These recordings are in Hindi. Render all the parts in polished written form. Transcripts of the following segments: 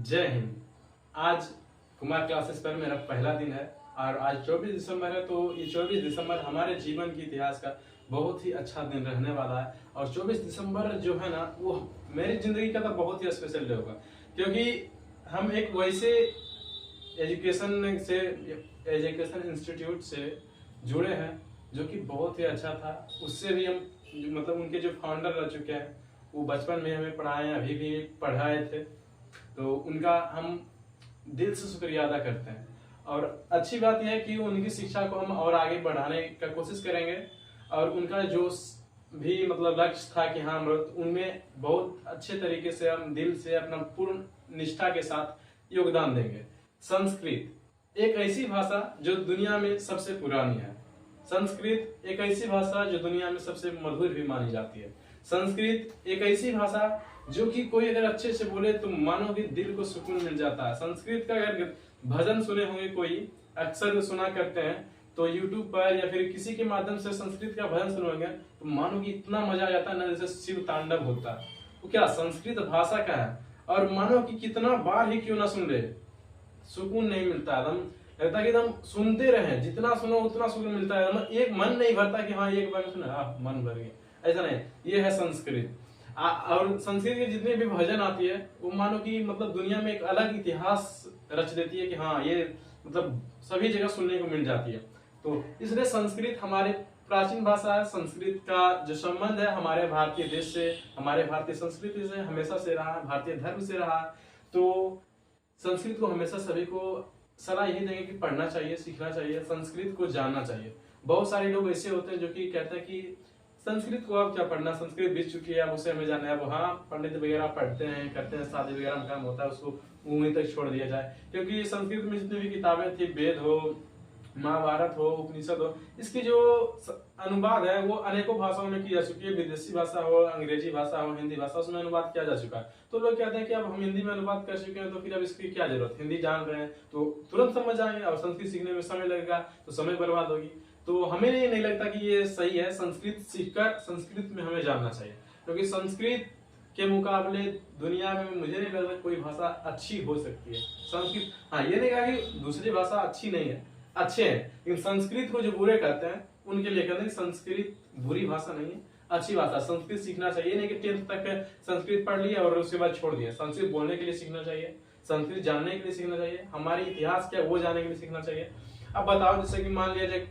जय हिंद। आज कुमार क्लासेस पर मेरा पहला दिन है और आज 24 दिसंबर है। तो ये 24 दिसंबर हमारे जीवन के इतिहास का बहुत ही अच्छा दिन रहने वाला है। और 24 दिसंबर जो है ना, वो मेरी जिंदगी का तो बहुत ही स्पेशल डे होगा, क्योंकि हम एक वैसे एजुकेशन इंस्टीट्यूट से जुड़े हैं जो कि बहुत ही अच्छा था। उससे भी हम मतलब उनके जो फाउंडर रह चुके हैं, वो बचपन में हमें पढ़ाए, अभी भी पढ़ाए थे, तो उनका हम दिल से शुक्रिया अदा करते हैं। और अच्छी बात यह है कि उनकी शिक्षा को हम और आगे बढ़ाने का कोशिश करेंगे। और उनका जो भी मतलब लक्ष्य था कि हाँ, उनमें बहुत अच्छे तरीके से हम दिल से अपना पूर्ण निष्ठा के साथ योगदान देंगे। संस्कृत एक ऐसी भाषा जो दुनिया में सबसे पुरानी है। संस्कृत एक ऐसी भाषा जो दुनिया में सबसे मधुर भी मानी जाती है। संस्कृत एक ऐसी भाषा जो कि कोई अगर अच्छे से बोले तो मानो कि दिल को सुकून मिल जाता है। संस्कृत का अगर भजन सुने होंगे, कोई अक्सर सुना करते हैं, तो YouTube पर या फिर किसी के माध्यम से संस्कृत का भजन सुनोगे तो मानो कि इतना मजा आ जाता है ना, जैसे शिव तांडव होता है। तो क्या संस्कृत भाषा का है, और मानो कि कितना बार ही क्यों ना सुन ले, सुकून नहीं मिलता। एकदम लगता है कि एकदम सुनते रहे, जितना सुनो उतना सुकून मिलता है। मतलब एक मन नहीं भरता कि हाँ एक बार सुना मन भर गया, ऐसा नहीं। ये है संस्कृत। और संस्कृत के जितने भी भजन आती है वो मानो कि मतलब दुनिया में एक अलग इतिहास रच देती है कि हाँ ये मतलब सभी जगह सुनने को मिल जाती है। तो इसलिए संस्कृत हमारे प्राचीन भाषा है। संस्कृत का जो संबंध है हमारे भारतीय देश से, हमारे भारतीय संस्कृति से हमेशा से रहा, भारतीय धर्म से रहा। तो संस्कृत को हमेशा सभी को सलाह यही देंगे कि पढ़ना चाहिए, सीखना चाहिए, संस्कृत को जानना चाहिए। बहुत सारे लोग ऐसे होते हैं जो कि कहते हैं कि संस्कृत को अब क्या पढ़ना, संस्कृत बीत चुकी है, अब उसे हमें जानना है। अब हाँ, पंडित वगैरह पढ़ते हैं, करते हैं, शादी वगैरह में काम होता है, उसको वहीं तक छोड़ दिया जाए। क्योंकि संस्कृत में जितनी भी किताबें थी, वेद हो, महाभारत हो, उपनिषद हो, इसकी जो अनुवाद है वो अनेकों भाषाओं में की जा चुकी है। विदेशी भाषा हो, अंग्रेजी भाषा हो, हिंदी भाषा, उसमें अनुवाद किया जा चुका है। तो लोग कहते हैं कि अब हम हिंदी में अनुवाद कर चुके हैं तो फिर अब इसकी क्या जरूरत, हिंदी जान रहे हैं तो तुरंत समझ आएंगे, और संस्कृत सीखने में समय लगेगा तो समय बर्बाद होगी। तो हमें नहीं लगता कि ये सही है। संस्कृत सीखकर संस्कृत में हमें जानना चाहिए, क्योंकि संस्कृत के मुकाबले दुनिया में मुझे नहीं लगता कोई भाषा अच्छी हो सकती है। संस्कृत, हाँ ये नहीं कहा कि दूसरी भाषा अच्छी नहीं है, अच्छे हैं, लेकिन संस्कृत को जो बुरे कहते हैं उनके लिए कहते हैं संस्कृत बुरी भाषा नहीं है, अच्छी भाषा। संस्कृत सीखना चाहिए, नहीं कि 10th तक संस्कृत पढ़ लिया और उसके बाद छोड़ दिया। संस्कृत बोलने के लिए सीखना चाहिए, संस्कृत जानने के लिए सीखना चाहिए, हमारी इतिहास क्या वो जानने के लिए सीखना चाहिए। अब बताओ, जैसे कि मान लिया जाए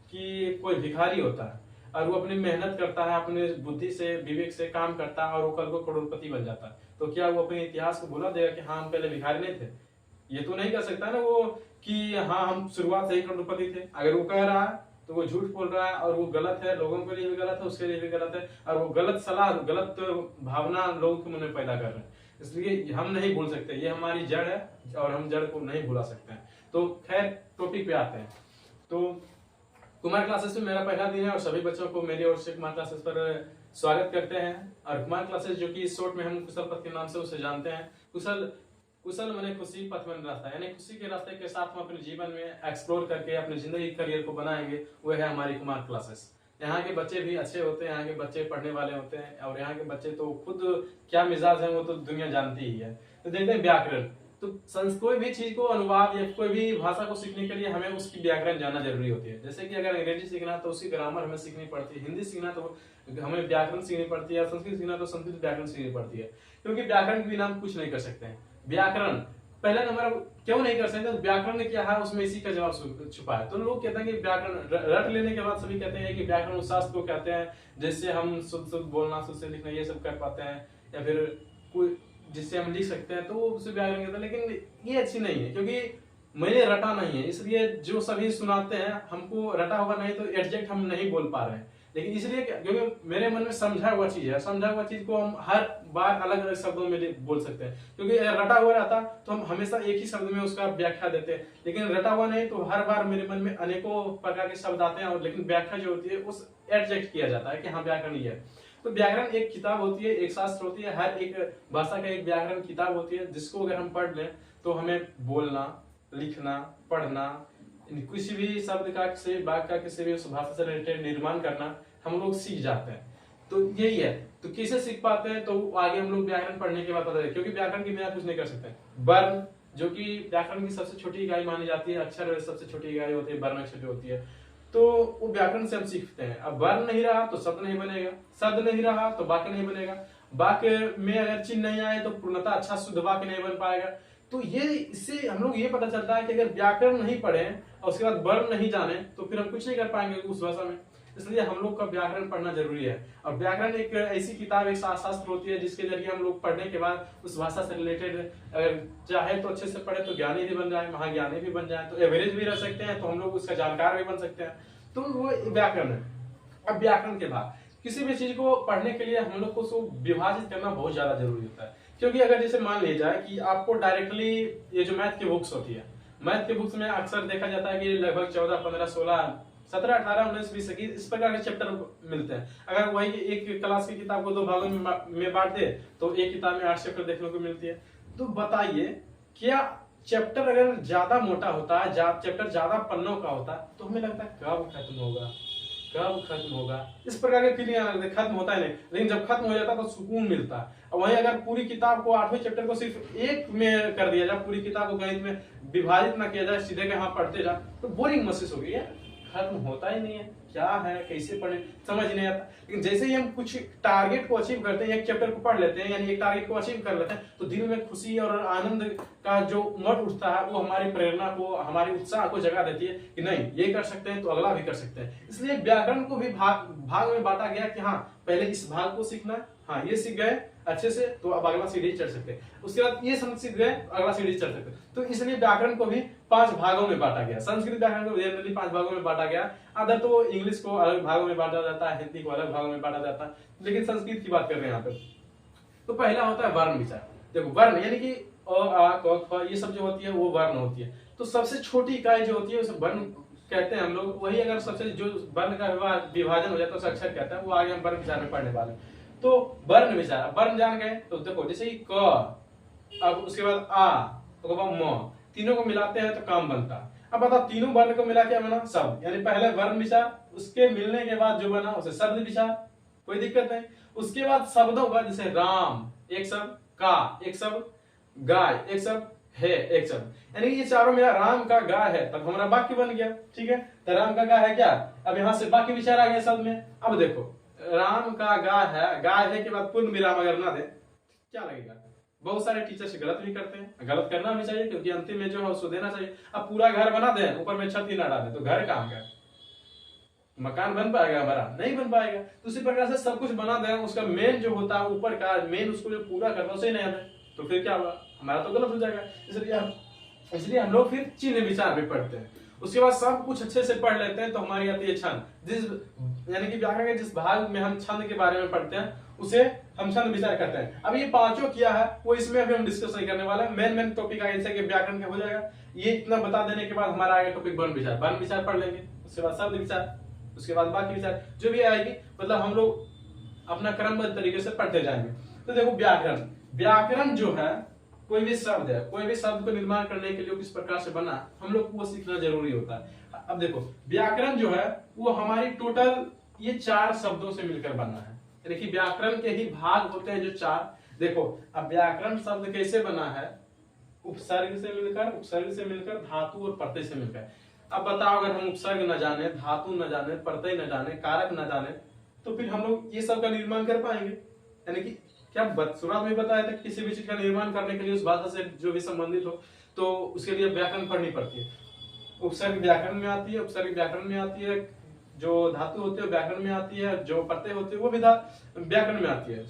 कि कोई भिखारी होता है और वो अपनी मेहनत करता है, अपने बुद्धि से, विवेक से काम करता है और वो कल को करोड़पति बन जाता है, तो क्या वो अपने इतिहास को भुला देगा कि हाँ हम पहले भिखारी नहीं थे? ये तो नहीं कर सकता ना वो कि हाँ हम शुरुआत से ही करोड़पति थे। अगर वो कह रहा है तो वो झूठ बोल रहा है, और वो गलत है, लोगों के लिए भी गलत है, उसके लिए भी गलत है, और वो गलत सलाह, गलत भावना लोगों के मन में पैदा कर रहे हैं। इसलिए हम नहीं भूल सकते, ये हमारी जड़ है और हम जड़ को नहीं भुला सकते हैं। तो खैर टॉपिक पे आते हैं। तो कुमार क्लासेस में मेरा पहला दिन है और सभी बच्चों को मेरी ओर से कुमार क्लासेस पर स्वागत करते हैं। और कुमार क्लासेस जो कि शॉर्ट में हम कुशल पथ के नाम से उसे जानते हैं। कुशल माने खुशी, पथ माने रास्ता, यानी खुशी के रास्ते के साथ हम अपने जीवन में एक्सप्लोर करके अपने जिंदगी करियर को बनाएंगे, वो है हमारी कुमार क्लासेस। यहाँ के बच्चे भी अच्छे होते हैं, यहाँ के बच्चे पढ़ने वाले होते हैं, और यहाँ के बच्चे तो खुद क्या मिजाज है वो तो दुनिया जानती ही है। तो देखते हैं व्याकरण। तो कोई भी चीज को अनुवाद या कोई भी भाषा को सीखने के लिए हमें उसकी व्याकरण जानना जरूरी होती है। जैसे कि अगर अंग्रेजी सीखना है तो उसकी ग्रामर हमें सीखनी पड़ती है, हिंदी सीखना तो हमें व्याकरण सीखनी पड़ती है, संस्कृत सीखना तो संस्कृत व्याकरण सीखनी पड़ती है, क्योंकि व्याकरण के बिना हम कुछ नहीं कर सकते हैं। व्याकरण पहला नंबर क्यों नहीं कर सकते? व्याकरण क्या है, उसमें इसी का जवाब छुपा है। तो लोग कहते हैं कि व्याकरण रट लेने के बाद सभी कहते हैं कि व्याकरण शास्त्र को कहते हैं जिससे हम शुद्ध शुद्ध बोलना, शुद्ध से लिखना ये सब कर पाते हैं, या फिर कोई जिससे हम लिख सकते हैं तो वो उसे व्याकरण कहते हैं। लेकिन ये अच्छी नहीं है, क्योंकि मैंने रटा नहीं है, इसलिए जो सभी सुनाते हैं हमको रटा हुआ नहीं तो एग्जैक्ट हम नहीं बोल पा रहे हैं। लेकिन इसलिए क्योंकि मेरे मन में समझा हुआ चीज है, समझा हुआ चीज को हम हर बार अलग अलग शब्दों में बोल सकते हैं। क्योंकि रटा हुआ रहता तो हम हमेशा एक ही शब्द में उसका व्याख्या देते हैं, लेकिन रटा हुआ नहीं तो हर बार मेरे मन में अनेकों प्रकार के शब्द आते हैं, और लेकिन व्याख्या जो होती है उस एडजस्ट किया जाता है कि हाँ व्याकरण ये है। तो व्याकरण एक किताब होती है, एक शास्त्र होती है, हर एक भाषा का एक व्याकरण किताब होती है, जिसको अगर हम पढ़ लें तो हमें बोलना, लिखना, पढ़ना, किसी भी शब्द का से वाक्य का किसी भी उस भाषा से रिलेटेड निर्माण करना हम लोग सीख जाते हैं। तो यही है। तो किसे सीख पाते हैं, तो आगे हम लोग व्याकरण पढ़ने के बाद पता है, क्योंकि व्याकरण की बिना कुछ नहीं कर सकते। वर्ण जो कि व्याकरण की सबसे छोटी इकाई मानी जाती है, अक्षर सबसे छोटी इकाई होती है, वर्ण अक्षर जो होती है, तो वो व्याकरण से हम सीखते हैं। अब वर्ण नहीं रहा तो शब्द नहीं बनेगा, शब्द नहीं रहा तो वाक्य नहीं बनेगा, वाक्य में अगर चिन्ह नहीं आए तो पूर्णतः अच्छा शुद्ध वाक्य नहीं बन पाएगा। तो ये इससे हम लोग ये पता चलता है कि अगर व्याकरण नहीं पढ़े और उसके बाद वर्ण नहीं जाने तो फिर हम कुछ नहीं कर पाएंगे उस भाषा में। इसलिए हम लोग का व्याकरण पढ़ना जरूरी है। और व्याकरण एक ऐसी किताब, एक शास्त्र होती है जिसके जरिए हम लोग पढ़ने के बाद उस भाषा से रिलेटेड अगर चाहे तो अच्छे से पढ़े तो ज्ञानी भी बन जाए, महाज्ञानी भी बन जाए, तो एवरेज भी रह सकते हैं, तो हम लोग उसका जानकार भी बन सकते हैं। तो वो व्याकरण है। अब व्याकरण के बाद किसी भी चीज को पढ़ने के लिए हम लोग को उसको विभाजित करना बहुत ज्यादा जरूरी होता है। क्योंकि अगर जैसे मान लिया जाए कि आपको डायरेक्टली ये जो मैथ की बुक्स होती है, मैथ के बुक्स में अक्सर देखा जाता है कि लगभग 14, 15, 16, 17, 18, 19, 20, 21 इस प्रकार के चैप्टर मिलते हैं। अगर वही एक क्लास की किताब को 2 भागों में बांट दे तो एक किताब में 8 चैप्टर देखने को मिलती है। तो बताइए, क्या चैप्टर अगर ज्यादा मोटा होता है, चैप्टर ज्यादा पन्नों का होता तो हमें लगता है कब खत्म होगा, कब खत्म होगा, इस प्रकार के फीलिंग आने लगते। खत्म होता है नहीं, लेकिन जब खत्म हो जाता तो सुकून मिलता है। और वहीं अगर पूरी किताब को 8वें चैप्टर को सिर्फ एक में कर दिया जाए, पूरी किताब को गणित में विभाजित ना किया जाए, सीधे के हाँ पढ़ते जा, तो बोरिंग महसूस होगी, खत्म होता ही नहीं है, क्या है, कैसे पढ़े, समझ नहीं आता। लेकिन जैसे ही हम कुछ टारगेट को अचीव करते हैं, एक चैप्टर को पढ़ लेते हैं, यानी एक टारगेट को अचीव कर लेते हैं, तो दिल में खुशी और आनंद का जो उमड़ उठता है वो हमारी प्रेरणा को, हमारी उत्साह को जगा देती है कि नहीं ये कर सकते हैं तो अगला भी कर सकते हैं। इसलिए व्याकरण को भी भाग में बांटा गया कि हाँ पहले इस भाग को सीखना है, हाँ ये सीख गए अच्छे से तो अब अगला सीढ़ी चढ़ सकते हैं, उसके बाद ये समझ सीख गए अगला सीढ़ी चढ़ सकते हैं। तो इसलिए व्याकरण को भी 5 भागों में बांटा गया। संस्कृत व्याकरण को जनरली 5 भागों में बांटा गया। अदर तो इंग्लिश को अलग भागों में बांटा जाता है, हिंदी को अलग भागों में बांटा जाता है, लेकिन संस्कृत की बात कर रहे हैं यहाँ पे। तो पहला होता है वर्ण विचार। देखो वर्ण यानी कि अ, आ, क, ख ये सब जो होती है वो वर्ण होती है। तो सबसे छोटी इकाई जो होती है उसे वर्ण कहते हैं हम लोग। वही अगर सबसे जो वर्ण का विभाजन हो जाता है उसे अक्षर कहते हैं। वो आगे हम वर्ण विचार में पढ़ने वाले हैं। तो वर्ण विचार, वर्ण जान गए तो देखो जैसे कि क, अब उसके बाद आ, उसके बाद म, तीनों को मिलाते हैं तो काम बनता है। अब बताओ तीनों वर्ण को मिला क्या बना? शब्द। यानी पहले वर्ण विचार, उसके मिलने के बाद जो बना उसे शब्द विचार, कोई दिक्कत नहीं। उसके बाद शब्दों का, जैसे राम एक शब्द, का एक शब्द, गाय एक शब्द, है एक शब्द, यानी ये चारों मिला राम का गाय है, तब हमारा वाक्य बन गया। ठीक है, तो राम का गाय है क्या, अब यहां से वाक्य विचार आ गया शब्द में। अब देखो राम का गाय है, गाय है के बाद पूर्ण विराम अगर ना दे क्या लगेगा? बहुत सारे टीचर्स गलत भी करते हैं, गलत करना भी चाहिए क्योंकि अंतिम में जो है उसको देना चाहिए। अब पूरा घर बना दे, ऊपर में छत ही ना डाले तो घर कहां का मकान बन पाएगा? हमारा नहीं बन पाएगा। तो उसी प्रकार से सब कुछ बना दे, उसका मेन जो होता है ऊपर का मेन, उसको जो पूरा करना उसे नहीं आता तो फिर क्या होगा? हमारा तो गलत हो जाएगा। इसलिए हम लोग फिर चिन्ह विचार में पढ़ते हैं। उसके बाद सब कुछ अच्छे से पढ़ लेते हैं तो हमारी आती है छंद। जिस यानी कि व्याकरण के जिस भाग में हम छंद के बारे में पढ़ते हैं उसे हम छंद विचार करते हैं। अब ये पांचों किया है वो इसमें अभी हम डिस्कस नहीं करने वाले हैं। मेन टॉपिक ऐसे कि व्याकरण का हो जाएगा। ये इतना बता देने के बाद हमारा आएगा टॉपिक वर्ण विचार। वर्ण विचार पढ़ लेंगे, उसके बाद शब्द विचार, उसके बाद बाकी विचार जो भी आएगी, मतलब हम लोग अपना क्रमबद्ध तरीके से पढ़ते जाएंगे। तो देखो व्याकरण, व्याकरण जो है कोई भी शब्द है, कोई भी शब्द को निर्माण करने के लिए किस प्रकार से बना हम लोग को वो सीखना जरूरी होता है। अब देखो व्याकरण जो है वो हमारी टोटल ये 4 शब्दों से मिलकर बना है। यानी कि व्याकरण के ही भाग होते हैं जो 4। देखो अब व्याकरण शब्द कैसे बना है? उपसर्ग से मिलकर, उपसर्ग से मिलकर, धातु और प्रत्यय से मिलकर। अब बताओ अगर हम उपसर्ग न जाने, धातु न जाने, प्रत्यय न जाने, कारक न जाने तो फिर हम लोग ये सब का निर्माण कर पाएंगे? यानी कि क्या शुरुआत में बताया था किसी भी चीज का निर्माण करने के लिए उस भाषा से जो भी संबंधित हो तो उसके लिए व्याकरण पढ़नी पड़ती है। उपसर्ग व्याकरण में आती है, उपसर्ग व्याकरण में आती है, जो धातु होते हैं व्याकरण में आती है, जो प्रत्यय होते हैं वो भी व्याकरण में आती है।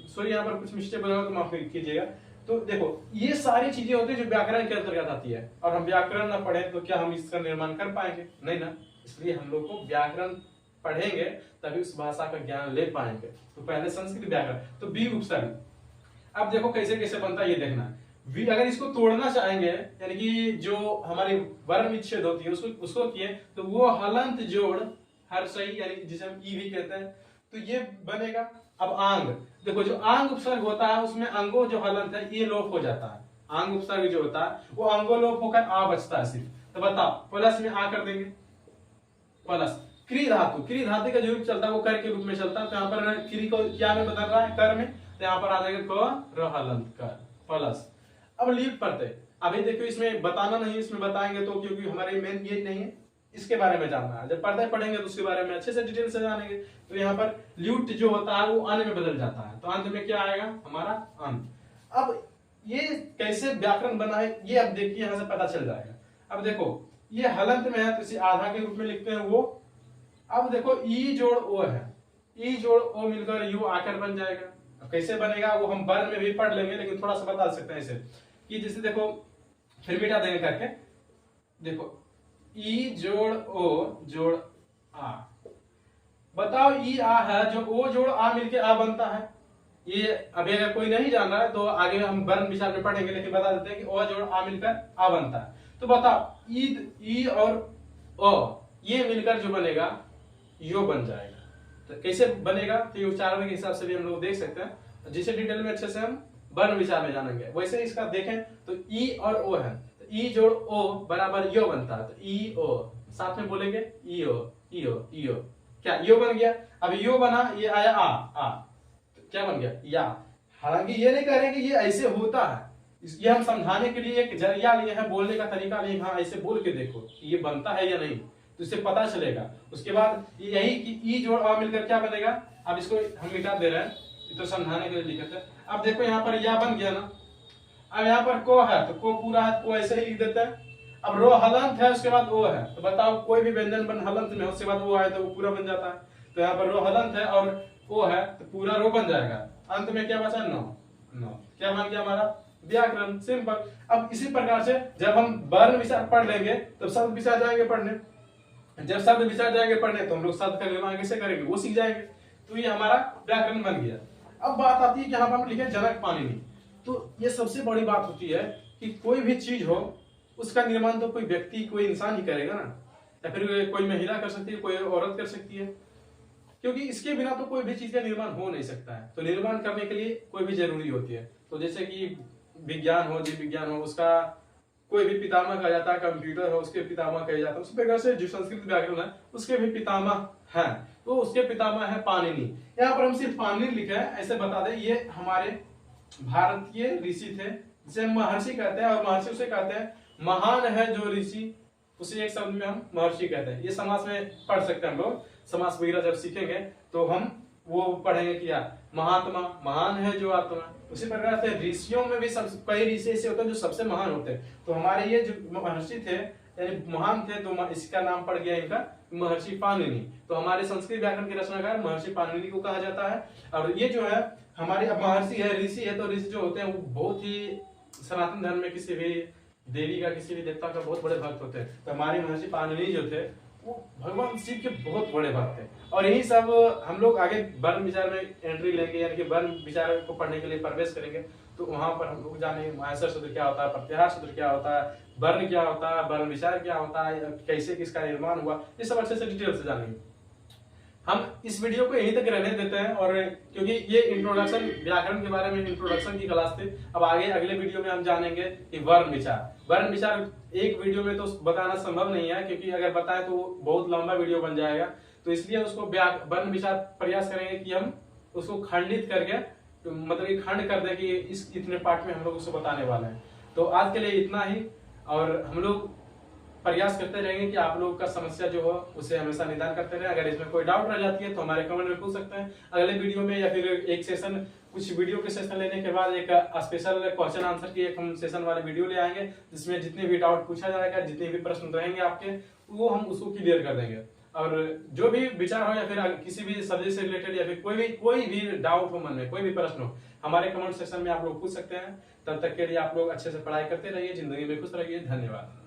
सॉरी यहाँ पर कुछ मिस्टेक बना तो माफ कीजिएगा। तो देखो ये सारी चीजें होती है जो व्याकरण के अंतर्गत आती है, और हम व्याकरण न पढ़े तो क्या हम इसका निर्माण कर पाएंगे? नहीं ना। इसलिए हम लोग को व्याकरण पढ़ेंगे तभी उस भाषा का ज्ञान ले पाएंगे। तो पहले संस्कृत व्याकरण, तो बी उपसर्ग। अब देखो कैसे कैसे बनता है ये देखना। अगर इसको तोड़ना चाहेंगे यानी कि जो हमारी वर्ण विच्छेद होती है उसको किए तो वो हलंत जोड़ हर सही, यानी जिसे हम ई भी कहते हैं, तो ये बनेगा। अब आंग, देखो जो आंग उपसर्ग होता है उसमें अंगो जो हलंत है ये लोप हो जाता है। आंग उपसर्ग जो होता है वो अंगो लोप होकर आ बचता है सिर्फ। तो बताओ प्लस में आ कर देंगे, प्लस क्री धातु का जो रूप चलता है वो कर के रूप में चलता है। तो यहाँ पर क्री को क्या में बदल रहा है, कर में, तो यहाँ पर आ जाएगा क र हलंत कर प्लस। अब लीप प्रत्यय, अभी देखो इसमें बताना नहीं, इसमें बताएंगे तो, क्योंकि हमारे मेन ये नहीं है, इसके बारे में जानना है। जब प्रत्यय पढ़ेंगे तो उसके बारे में अच्छे से डिटेल से जानेंगे। तो यहाँ पर ल्यूट जो होता है वो अन में बदल जाता है, तो अंत में क्या आएगा हमारा अंत। अब ये कैसे व्याकरण बना है ये अब देखिए, यहाँ से पता चल जाएगा। अब देखो ये हलंत में है तो इसे आधा के रूप में लिखते हैं वो। अब देखो ई जोड़ ओ है, ई जोड़ ओ मिलकर यू आकर बन जाएगा। अब कैसे बनेगा वो हम वर्ण में भी पढ़ लेंगे, लेकिन थोड़ा सा बता सकते हैं इसे कि जैसे देखो फिर मिटा देंगे करके, देखो ई जोड़ ओ जोड़ आ, बताओ ई आ है, जो ओ जोड़ आ मिलके आ बनता है। ये अभी अगर कोई नहीं जान रहा है तो आगे हम वर्ण विचार में पढ़ेंगे, लेकिन बता देते हैं कि ओ जोड़ आ मिलकर आ बनता है। तो बताओ ई और ओ ये मिलकर जो बनेगा यो बन जाएगा। तो कैसे बनेगा, तो ये उच्चारण के हिसाब से भी हम लोग देख सकते हैं, जिसे डिटेल में अच्छे से हम वर्ण विचार में जानेंगे। वैसे इसका देखें तो ई और ओ है, तो ई जोड़ ओ बराबर यो बनता है। तो ई ओ साथ में बोलेंगे ई ओ ई ओ ई ओ, क्या यो बन गया। अब यो बना, ये आया आ, तो क्या बन गया या। हालांकि ये नहीं कह रहे कि ये ऐसे होता है, ये हम समझाने के लिए एक जरिया लिए हैं, बोलने का तरीका लिए, हाँ ऐसे बोल के देखो ये बनता है या नहीं, तो इससे पता चलेगा। उसके बाद यही कि ई जोड़ आ मिलकर क्या बनेगा। अब इसको हम मिटा दे रहे हैं, तो समझाने के लिए लिखे थे। अब देखो यहाँ पर या बन गया ना। अब यहाँ पर को है तो को पूरा है, को ऐसे ही लिख देते हैं। अब रो हलंत है, उसके बाद ओ है, तो बताओ कोई भी व्यंजन बन हलंत में उसके बाद ओ आए तो वो पूरा बन जाता है। तो यहाँ पर रो हलंत है और ओ है तो पूरा रो बन जाएगा। अंत में क्या बचा, नो। क्या बन गया हमारा व्याकरण, सिंपल। अब इसी प्रकार से जब हम वर्ण विचार पढ़ लेंगे तब शब्द विचार जाएंगे पढ़ने। जब शब्द विचार जाएंगे पढ़ने तो हम लोग शब्द का निर्माण कैसे करेंगे वो सीख जाएंगे। तो ये हमारा व्याकरण बन गया। अब बात आती है कि यहाँ पर हम लिखे जनक पाणिनि। तो ये सबसे बड़ी बात होती है कि कोई भी चीज हो उसका निर्माण तो कोई व्यक्ति, कोई इंसान ही करेगा ना, या फिर कोई महिला कर सकती है, कोई औरत कर सकती है, क्योंकि इसके बिना तो कोई भी चीज का निर्माण हो नहीं सकता है। तो निर्माण करने के लिए कोई भी जरूरी होती है। तो जैसे कि विज्ञान हो, जीव विज्ञान हो, उसका कोई भी पितामह कहा जाता है, कंप्यूटर हो उसके पितामह कहे जाता है। उसी प्रकार से जो संस्कृत व्याकरण है उसके भी पितामह हैं, तो उसके पितामह है पाणिनि। यहाँ पर हम सिर्फ पाणिनि लिखे हैं, ऐसे बता दें ये हमारे भारतीय ऋषि थे जिसे महर्षि कहते हैं, और महर्षि उसे कहते हैं महान है जो ऋषि, उसे एक शब्द में हम महर्षि कहते हैं। ये समास में पढ़ सकते हैं हम लोग, समास वगैरह जब सीखेंगे तो हम वो पढ़ेंगे क्या, महात्मा, महान है जो आत्मा। उसी प्रकार से ऋषियों में भी सब कई ऋषि ऐसे होते हैं जो सबसे महान होते हैं। तो हमारे ये जो महर्षि थे यानी महान थे, तो इसका नाम पड़ गया इनका महर्षि पाणिनि। तो हमारे संस्कृत व्याकरण के रचनाकार महर्षि पाणिनि को कहा जाता है। और ये जो है हमारे अब महर्षि है, ऋषि है, तो ऋषि जो होते हैं वो बहुत ही सनातन धर्म में किसी भी देवी का, किसी भी देवता का बहुत बड़े भक्त होते हैं। तो हमारे महर्षि पाणिनि जो थे वो भगवान शिव के बहुत बड़े भक्त थे। और यही सब हम लोग आगे वर्ण विचार में एंट्री लेंगे, यानी कि वर्ण विचार को पढ़ने के लिए प्रवेश करेंगे। तो वहां पर हम लोग जानेंगे माहेश्वर सूत्र क्या होता है, प्रत्याहार सूत्र क्या होता है, वर्ण क्या होता है, वर्ण विचार क्या होता है, कैसे किसका निर्माण हुआ, ये सब अच्छे से डिटेल से जानेंगे। हम इस वीडियो को यहीं तक रहने देते हैं, और क्योंकि ये इंट्रोडक्शन व्याकरण के बारे में इंट्रोडक्शन की क्लास थी। अब आगे अगले वीडियो में हम जानेंगे कि वर्ण विचार एक वीडियो में तो बताना संभव नहीं है, क्योंकि अगर बताएं तो बहुत लंबा वीडियो बन जाएगा। तो इसलिए उसको वर्ण विचार प्रयास करेंगे कि हम उसको खंडित करके, तो मतलब कि खंड कर दे कि इस इतने पार्ट में हम लोग उसको बताने वाले हैं। तो आज के लिए इतना ही, और हम लोग प्रयास करते रहेंगे कि आप लोगों का समस्या जो हो उसे हमेशा निदान करते रहे। अगर इसमें कोई डाउट रह जाती है तो हमारे कमेंट में पूछ सकते हैं अगले वीडियो में, या फिर एक सेशन, कुछ वीडियो के सेशन लेने के बाद एक स्पेशल क्वेश्चन आंसर की एक हम सेशन वाले वीडियो ले आएंगे, जिसमें जितने भी डाउट पूछा जाएगा, जितने भी प्रश्न रहेंगे आपके, वो हम उसको क्लियर कर देंगे। और जो भी विचार हो या फिर किसी भी सब्जेक्ट से रिलेटेड या फिर कोई भी डाउट हो मन में, कोई भी प्रश्न हो, हमारे कमेंट सेक्शन में आप लोग पूछ सकते हैं। तब तक के लिए आप लोग अच्छे से पढ़ाई करते रहिए, जिंदगी में खुश रहिए। धन्यवाद।